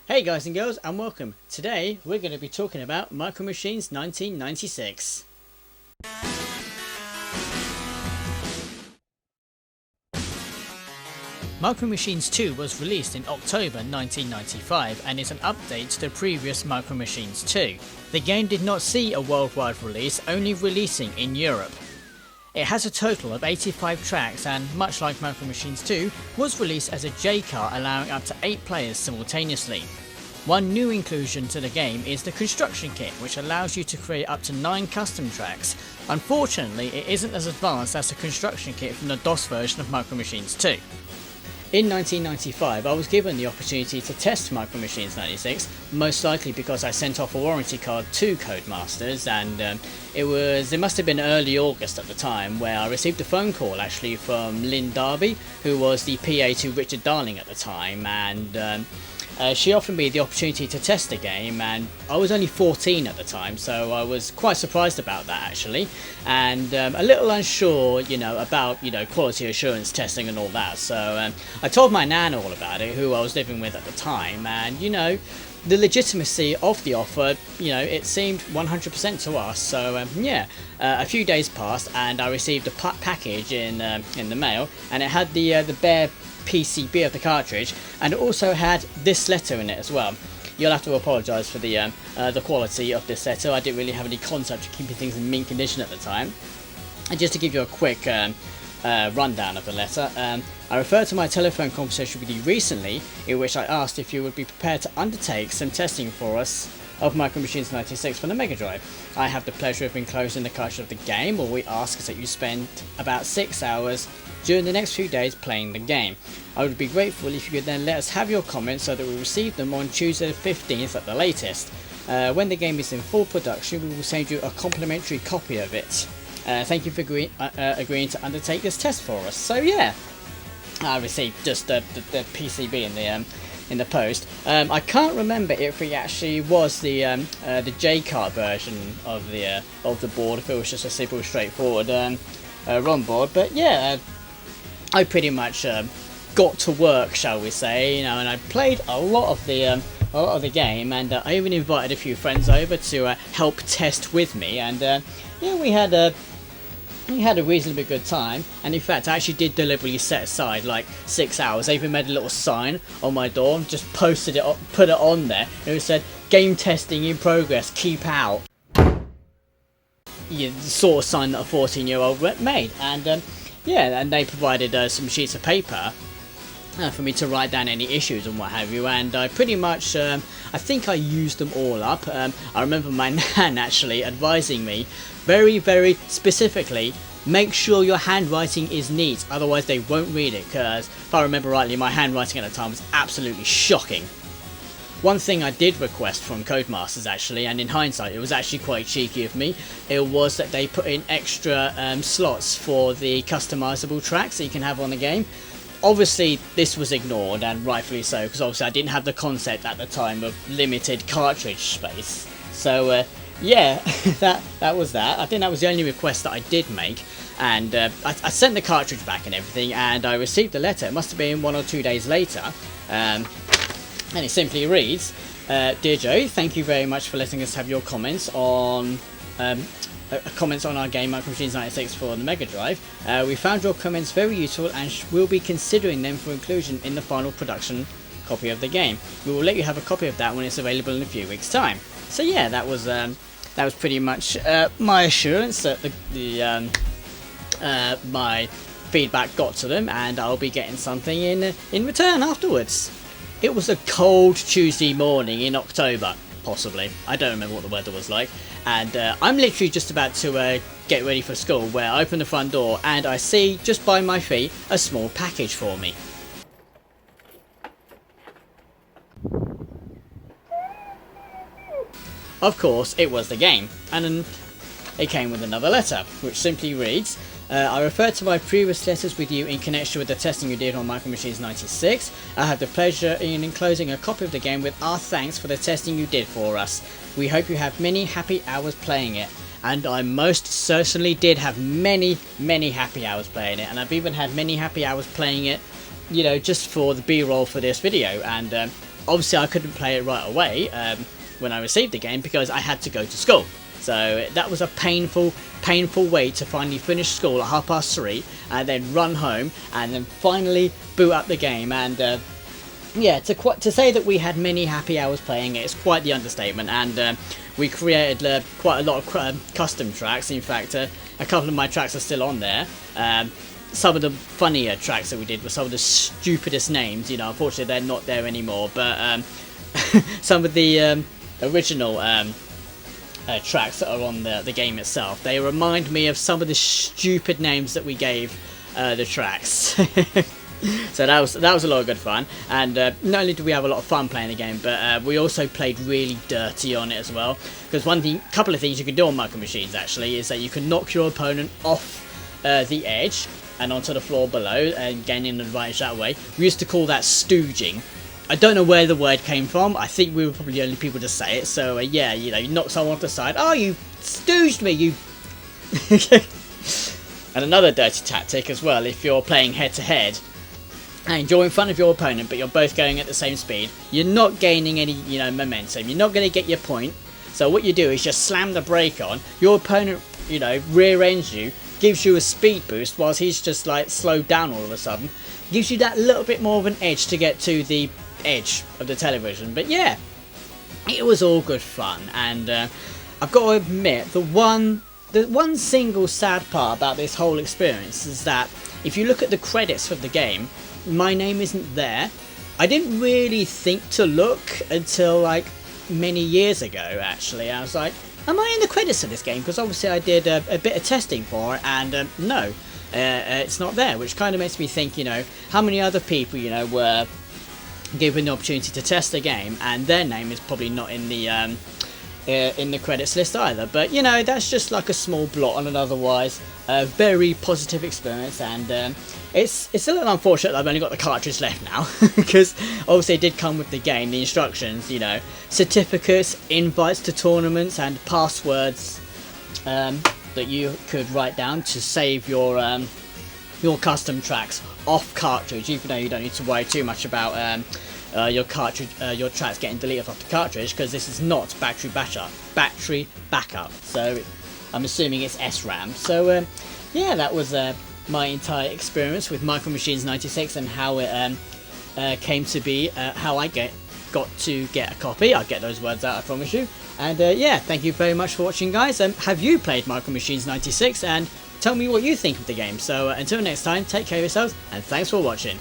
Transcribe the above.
Hey guys and girls, and welcome. Today we're going to be talking about Micro Machines 1996. Micro Machines 2 was released in October 1995 and is an update to the previous Micro Machines 2. The game did not see a worldwide release, only releasing in Europe. It has a total of 85 tracks and, much like Micro Machines 2, was released as a J-car allowing up to 8 players simultaneously. One new inclusion to the game is the construction kit, which allows you to create up to 9 custom tracks. Unfortunately, it isn't as advanced as the construction kit from the DOS version of Micro Machines 2. In 1995, I was given the opportunity to test Micro Machines 96, most likely because I sent off a warranty card to Codemasters, and it must have been early August at the time, where I received a phone call actually from Lynn Darby, who was the PA to Richard Darling at the time, and she offered me the opportunity to test the game, and I was only 14 at the time, so I was quite surprised about that actually, and a little unsure, about quality assurance testing and all that. So I told my nan all about it, who I was living with at the time, and the legitimacy of the offer, it seemed 100% to us. So a few days passed, and I received a package in the mail, and it had the bare PCB of the cartridge, and it also had this letter in it as well. You'll have to apologise for the quality of this letter. I didn't really have any concept of keeping things in mint condition at the time. And just to give you a quick rundown of the letter, I referred to my telephone conversation with you recently, in which I asked if you would be prepared to undertake some testing for us of Micro Machines 96 for the Mega Drive. I have the pleasure of enclosing the cartridge of the game. All we ask is that you spend about 6 hours during the next few days playing the game. I would be grateful if you could then let us have your comments so that we receive them on Tuesday the 15th at the latest. When the game is in full production, we will send you a complimentary copy of it. Thank you for agreeing to undertake this test for us. So yeah, I received just the PCB in the post. I can't remember if it actually was the J-cart version of the board, if it was just a simple, straightforward ROM board. But yeah, I pretty much got to work, shall we say, and I played a lot of the game, and I even invited a few friends over to help test with me, and we had a reasonably good time. And in fact, I actually did deliberately set aside like 6 hours. I even made a little sign on my door, just posted it up, put it on there, and it said "Game testing in progress, keep out." The sort of sign that a 14-year-old made, and and they provided some sheets of paper for me to write down any issues and what have you, and I pretty much, I think I used them all up. I remember my nan actually advising me very, very specifically, make sure your handwriting is neat, otherwise they won't read it, because if I remember rightly, my handwriting at the time was absolutely shocking. One thing I did request from Codemasters actually, and in hindsight it was actually quite cheeky of me, it was that they put in extra slots for the customizable tracks that you can have on the game. Obviously this was ignored, and rightfully so, because obviously I didn't have the concept at the time of limited cartridge space. So yeah, that was that. I think that was the only request that I did make, and I sent the cartridge back and everything, and I received the letter. It must have been 1 or 2 days later, and it simply reads, "Dear Joe, thank you very much for letting us have your comments on our game Micro Machines 96 for the Mega Drive. We found your comments very useful and will be considering them for inclusion in the final production copy of the game. We will let you have a copy of that when it's available in a few weeks' time." So yeah, that was pretty much my assurance that my feedback got to them, and I'll be getting something in return afterwards. It was a cold Tuesday morning in October, possibly. I don't remember what the weather was like. And I'm literally just about to get ready for school, where I open the front door and I see, just by my feet, a small package for me. Of course, it was the game, and it came with another letter, which simply reads, I referred to my previous letters with you in connection with the testing you did on Micro Machines 96. I have the pleasure in enclosing a copy of the game with our thanks for the testing you did for us. We hope you have many happy hours playing it. And I most certainly did have many, many happy hours playing it, and I've even had many happy hours playing it, just for the B-roll for this video. And obviously I couldn't play it right away when I received the game because I had to go to school. So that was a painful way to finally finish school at 3:30 and then run home and then finally boot up the game. And yeah, to say that we had many happy hours playing it is quite the understatement. And we created quite a lot of custom tracks. In fact, a couple of my tracks are still on there. Some of the funnier tracks that we did were some of the stupidest names. You know, unfortunately they're not there anymore. But some of the original tracks that are on the game itself, they remind me of some of the stupid names that we gave the tracks. So that was a lot of good fun. And not only did we have a lot of fun playing the game, but we also played really dirty on it as well. Because couple of things you can do on Micro Machines actually is that you can knock your opponent off the edge and onto the floor below and gain an advantage that way. We used to call that stooging. I don't know where the word came from. I think we were probably the only people to say it. So yeah, you know, you knock someone off the side. Oh, you stooged me, you. And another dirty tactic as well, if you're playing head to head and you're in front of your opponent, but you're both going at the same speed, you're not gaining any, you know, momentum. You're not going to get your point. So what you do is just slam the brake on. Your opponent, you know, rear ends you, gives you a speed boost whilst he's just like slowed down all of a sudden. Gives you that little bit more of an edge to get to the edge of the television. But yeah, it was all good fun. And I've got to admit, the one single sad part about this whole experience is that if you look at the credits for the game, my name isn't there. I didn't really think to look until like many years ago actually. I was like, am I in the credits of this game? Because obviously I did a bit of testing for it, and no, it's not there, which kind of makes me think, you know, how many other people, you know, were given the opportunity to test the game and their name is probably not in the credits list either. But you know, that's just like a small blot on an otherwise very positive experience. And it's a little unfortunate that I've only got the cartridge left now because obviously it did come with the game, the instructions, you know, certificates, invites to tournaments and passwords that you could write down to save your custom tracks off cartridge, even though you don't need to worry too much about your tracks getting deleted off the cartridge, because this is not battery backup. So I'm assuming it's SRAM. So yeah, that was my entire experience with Micro Machines 96 and how it came to be, how I got to get a copy. I'll get those words out, I promise you. And yeah, thank you very much for watching, guys. Have you played Micro Machines 96? And tell me what you think of the game. So until next time, take care of yourselves, and thanks for watching.